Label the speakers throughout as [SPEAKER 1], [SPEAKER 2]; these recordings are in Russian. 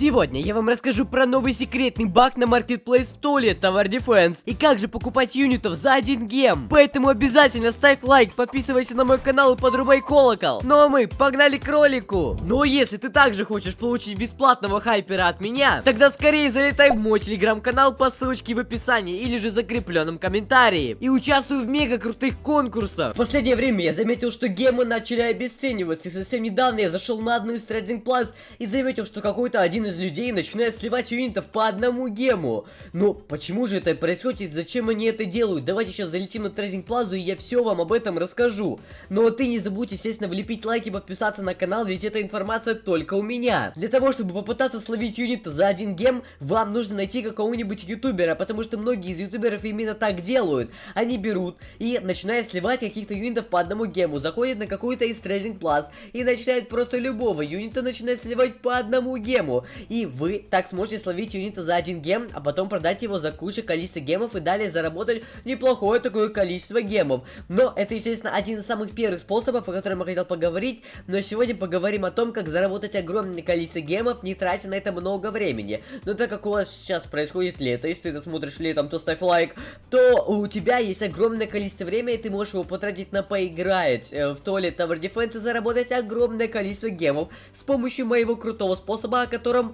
[SPEAKER 1] Сегодня я вам расскажу про новый секретный баг на Marketplace в Toilet Tower Defense и как же покупать юнитов за 1 гем. Поэтому обязательно ставь лайк, подписывайся на мой канал и подрубай колокол. Ну а мы погнали к ролику. Ну а если ты также хочешь получить бесплатного хайпера от меня, тогда скорее залетай в мой телеграм-канал по ссылочке в описании или же закрепленном комментарии и участвуй в мега крутых конкурсах. В последнее время я заметил, что гемы начали обесцениваться, и совсем недавно я зашел на одну из Trading Plus и заметил, что какой-то один из людей начинает сливать юнитов по одному гему. Но почему же это происходит и зачем они это делают? Давайте сейчас залетим на Trading Plaza и я все вам об этом расскажу. Но ты не забудь, естественно, влепить лайк и подписаться на канал, ведь эта информация только у меня. Для того, чтобы попытаться словить юнита за 1 гем, вам нужно найти какого-нибудь ютубера, потому что многие из ютуберов именно так делают. Они берут и начинают сливать каких-то юнитов по одному гему, заходят на какую-то из Trading Plus и начинают просто любого юнита начинать сливать по одному гему. И вы так сможете словить юнита за 1 гем, а потом продать его за кучу количества гемов и далее заработать неплохое такое количество гемов. Но это, естественно, один из самых первых способов, о котором я хотел поговорить. Но сегодня поговорим о том, как заработать огромное количество гемов, не тратя на это много времени. Но так как у вас сейчас происходит лето, если ты это смотришь летом, то ставь лайк, то у тебя есть огромное количество времени, и ты можешь его потратить на поиграть в Toilet Tower Defense и заработать огромное количество гемов с помощью моего крутого способа, о котором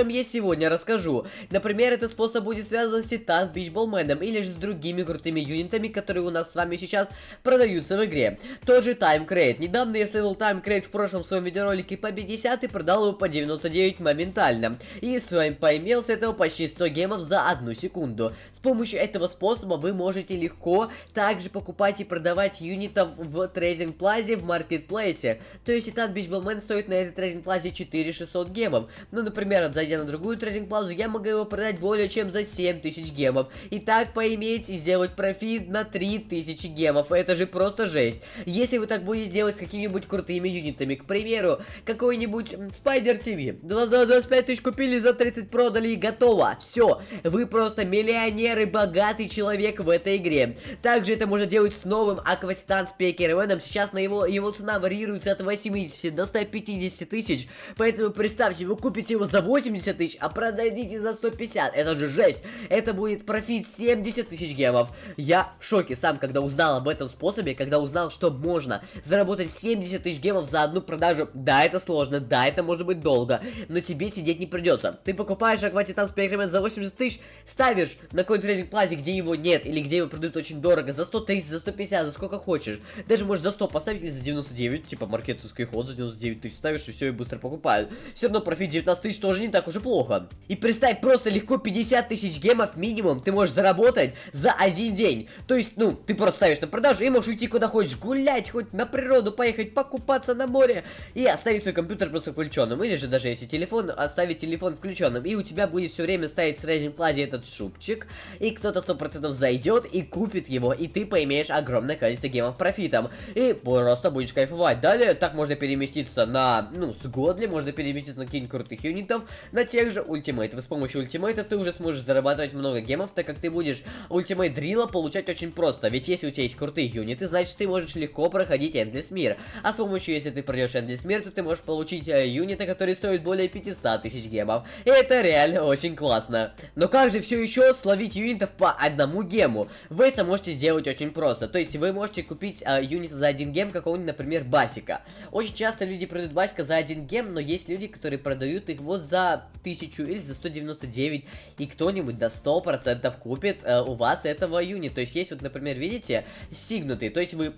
[SPEAKER 1] я сегодня расскажу. Например, этот способ будет связан с Титан, Бичболменом или же с другими крутыми юнитами, которые у нас с вами сейчас продаются в игре. Тот же Time Crate. Недавно я словил Time Crate в прошлом своем видеоролике по 50 и продал его по 99 моментально. И с вами поимел с этого почти 100 гемов за 1 секунду. С помощью этого способа вы можете легко также покупать и продавать юнитов в Trading Plaza в Marketplace. То есть Титан Бичболмен стоит на этой Trading Plaza 4600 гемов. Ну, например, зайдя на другую Trading Plaza, я могу его продать более чем за 7000 гемов. И так поиметь и сделать профит на 3000 гемов. Это же просто жесть. Если вы так будете делать с какими-нибудь крутыми юнитами, к примеру, какой-нибудь Spider TV. 25 тысяч купили, за 30 продали и готово. Все. Вы просто миллионер и богатый человек в этой игре. Также это можно делать с новым Aqua Titan Speaker. Сейчас на его цена варьируется от 80 до 150 тысяч. Поэтому представьте, вы купите его за 80 тысяч, а продадите за 150. Это же жесть. Это будет профит 70 тысяч гемов. Я в шоке сам, когда узнал об этом способе, когда узнал, что можно заработать 70 тысяч гемов за одну продажу. Да, это сложно, да, это может быть долго, но тебе сидеть не придется. Ты покупаешь Aqua Titan Speaker за 80 тысяч, ставишь на какой-то Trading Plaza, где его нет, или где его продают очень дорого, за 130, за 150, за сколько хочешь. Даже можешь за 100 поставить или за 99, типа маркетинговый ход, за 99 тысяч ставишь и все, и быстро покупают. Все равно профит 19 тысяч тоже не так уж и плохо. И представь, просто легко 50 тысяч гемов минимум ты можешь заработать за 1 день. То есть, ну, ты просто ставишь на продажу и можешь уйти куда хочешь, гулять, хоть на природу поехать, покупаться на море и оставить свой компьютер просто включенным. Или же даже если телефон, оставить телефон включенным. И у тебя будет все время стоять в Trading Plaza этот шубчик, и кто-то 100% зайдет и купит его, и ты поимеешь огромное количество гемов профитом. И просто будешь кайфовать. Далее так можно переместиться на, ну, с Годли, можно переместиться на каких-нибудь крутых юнитов, на тех же ультимейтов. С помощью ультимейтов ты уже сможешь зарабатывать много гемов, так как ты будешь ультимейт дрила получать очень просто. Ведь если у тебя есть крутые юниты, значит ты можешь легко проходить Endless мир. А с помощью, если ты пройдешь Endless мир, то ты можешь получить юниты, которые стоят более 500 тысяч гемов. И это реально очень классно. Но как же все еще словить юнитов по одному гему? Вы это можете сделать очень просто. То есть вы можете купить юнита за 1 гем какого-нибудь, например, басика. Очень часто люди продают басика за 1 гем, но есть люди, которые продают их вот за 1000 или за 199, и кто-нибудь до 100% купит у вас этого юнита. То есть есть вот, например, видите, сигнутый, то есть вы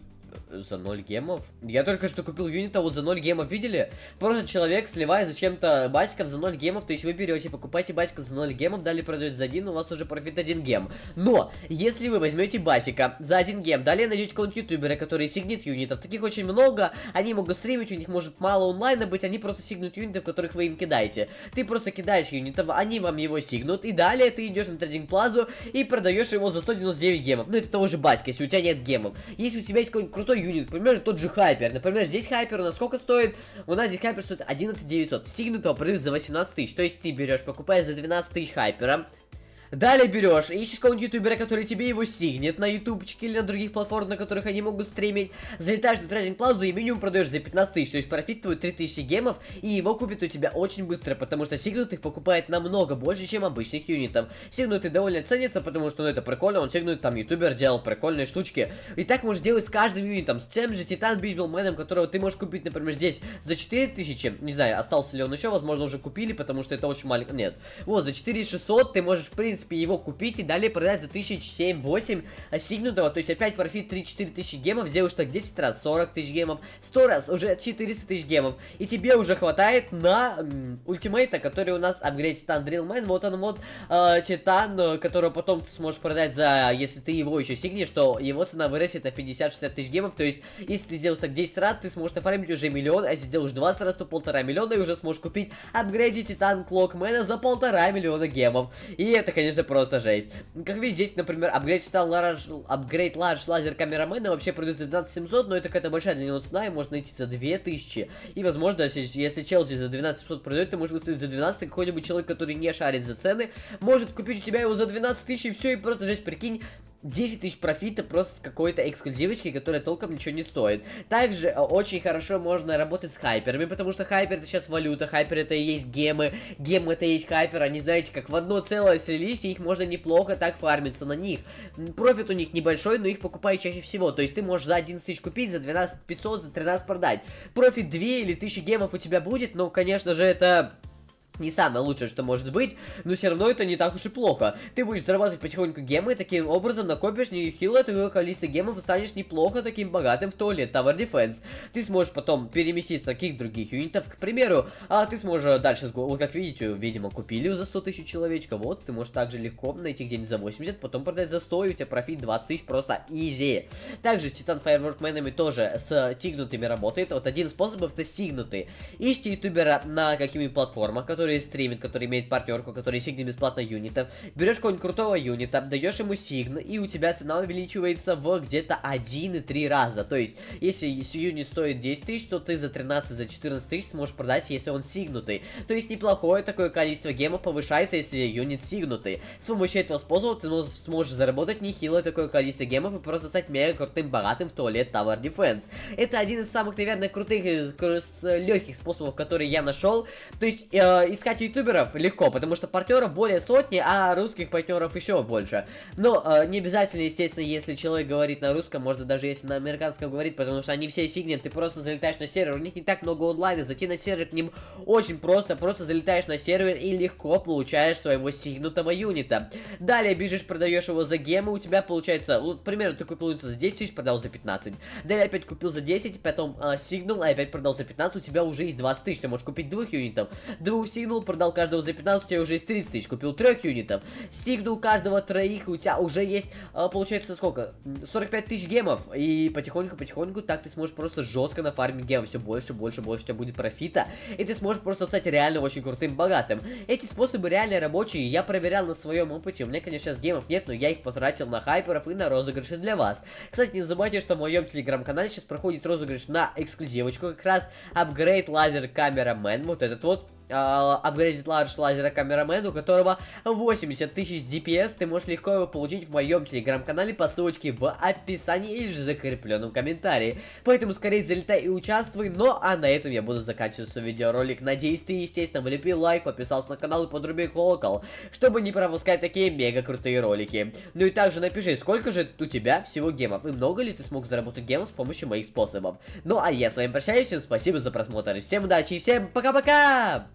[SPEAKER 1] за 0 гемов. Я только что купил юнита вот за 0 гемов, видели? Просто человек сливает зачем-то басиков за 0 гемов, то есть вы берете, покупаете басика за 0 гемов, далее продаете за 1, у вас уже профит 1 гем. Но, если вы возьмете басика за 1 гем, далее найдете какого-нибудь ютубера, который сигнет юнитов, таких очень много, они могут стримить, у них может мало онлайна быть, они просто сигнут юнитов, которых вы им кидаете. Ты просто кидаешь юнитов, они вам его сигнут, и далее ты идешь на Trading Plaza и продаешь его за 199 гемов. Ну, это того же басика, если у тебя нет гемов. Если у тебя есть какой-нибудь крутой юнит, например, тот же Хайпер. Например, здесь Хайпер у нас сколько стоит? У нас здесь Хайпер стоит 11 900. Сигнутого продают за 18 тысяч. То есть ты берешь, покупаешь за 12 тысяч Хайпера, Далее берешь, ищешь какого-нибудь ютубера, который тебе его сигнет на ютубчике или на других платформах, на которых они могут стримить. Залетаешь на трейдинг плазу и минимум продаешь за 15 тысяч, то есть профит твой 3000 гемов, и его купит у тебя очень быстро, потому что сигнутых покупает намного больше, чем обычных юнитов. Сигнутый довольно ценится, потому что, ну, это прикольно, он сигнут, там, ютубер делал прикольные штучки. И так можешь делать с каждым юнитом, с тем же Титан Бичболменом, которого ты можешь купить, например, здесь за 4000, не знаю, остался ли он еще, возможно, уже купили, потому что это очень маленько, нет. Вот, за 4600 ты можешь, в принципе, его купить и далее продать за 1007-8 сигнутого, то есть опять профит 3-4 тысячи гемов, сделаешь так 10 раз, 40 тысяч гемов, 100 раз, уже 400 тысяч гемов, и тебе уже хватает на ультимейта, который у нас апгрейд Титан Дриллмен, вот он вот, Титан, которого потом ты сможешь продать за, если ты его еще сигнешь, то его цена вырастет на 50-60 тысяч гемов, то есть, если ты сделаешь так 10 раз, ты сможешь нафармить уже миллион, а если сделаешь 20 раз, то 1,5 миллиона, и уже сможешь купить апгрейд Титан Клокмена за 1,5 миллиона гемов, и это, конечно, просто жесть. Как видите, здесь, например, апгрейд Large Laser Камерамена вообще продается за 12700, но это какая-то большая для него цена, и можно найти за 2000, и, возможно, если Челси за 12700 продает, ты можешь выставить за 12, какой-нибудь человек, который не шарит за цены, может купить у тебя его за 12 тысяч, и все, и просто жесть, прикинь, 10 тысяч профита просто с какой-то эксклюзивочкой, которая толком ничего не стоит. Также очень хорошо можно работать с хайперами, потому что хайпер это сейчас валюта, хайпер это и есть гемы, гемы это и есть хайпер, они, знаете, как в одно целое слились, и их можно неплохо так фармиться на них. Профит у них небольшой, но их покупают чаще всего, то есть ты можешь за 11 тысяч купить, за 12 500, за 13 продать. Профит 2 или 1000 гемов у тебя будет, но, конечно же, это не самое лучшее, что может быть, но все равно это не так уж и плохо. Ты будешь зарабатывать потихоньку гемы, и таким образом накопишь нехилое такое количество гемов и станешь неплохо таким богатым в туалет Tower Defense. Ты сможешь потом переместиться на каких других юнитов, к примеру, а ты сможешь дальше, вот как видите, видимо, купили за 100 тысяч человечка, вот, ты можешь также легко найти где-нибудь за 80, потом продать за 100, и у тебя профит 20 тысяч, просто изи. Также с Титан Файерворкменами тоже с сигнутыми работает, вот один из способов это сигнутый. Ищите ютубера на каких-нибудь платформах, который стримит, который имеет партнерку, который сигнет бесплатно юнита. Берешь какого-нибудь крутого юнита, даешь ему сигн, и у тебя цена увеличивается в где-то 1,3 раза. То есть, если юнит стоит 10 тысяч, то ты за 13, за 14 тысяч сможешь продать, если он сигнутый. То есть, неплохое такое количество гемов повышается, если юнит сигнутый. С помощью этого способа ты сможешь заработать нехилое такое количество гемов и просто стать мега крутым, богатым в туалет Tower Defense. Это один из самых, наверное, крутых, легких способов, которые я нашел. То есть, искать ютуберов легко, потому что партнеров более сотни, а русских партнеров еще больше. Но не обязательно, естественно, если человек говорит на русском, можно даже если на американском говорит, потому что они все сигнет, ты просто залетаешь на сервер, у них не так много онлайна, зайти на сервер к ним очень просто залетаешь на сервер и легко получаешь своего сигнутого юнита. Далее бежишь, продаешь его за гемы, у тебя получается, примерно ты купил за 10 тысяч, продал за 15. Далее опять купил за 10, потом сигнул, а опять продал за 15, у тебя уже есть 20 тысяч, ты можешь купить двух юнитов, сигнул, продал каждого за 15, у тебя уже есть 30 тысяч, купил 3 юнитов, сигнул каждого троих, у тебя уже есть, получается, сколько? 45 тысяч гемов, и потихоньку так ты сможешь просто жестко нафармить гемов, все больше, больше у тебя будет профита, и ты сможешь просто стать реально очень крутым, богатым. Эти способы реально рабочие, я проверял на своем опыте, у меня, конечно, сейчас гемов нет, но я их потратил на хайперов и на розыгрыши для вас. Кстати, не забывайте, что в моем телеграм-канале сейчас проходит розыгрыш на эксклюзивочку, как раз апгрейд лазер камерамен, вот этот вот. Апгрейдит Large Laser Камерамен, у которого 80 тысяч DPS, ты можешь легко его получить в моем телеграм-канале по ссылочке в описании или же закрепленном комментарии. Поэтому скорее залетай и участвуй, ну а на этом я буду заканчивать свой видеоролик. Надеюсь, ты, естественно, влепил лайк, подписался на канал и подрубил колокол, чтобы не пропускать такие мега крутые ролики. Ну и также напиши, сколько же у тебя всего гемов, и много ли ты смог заработать гемов с помощью моих способов. Ну а я с вами прощаюсь, всем спасибо за просмотр, всем удачи и всем пока-пока!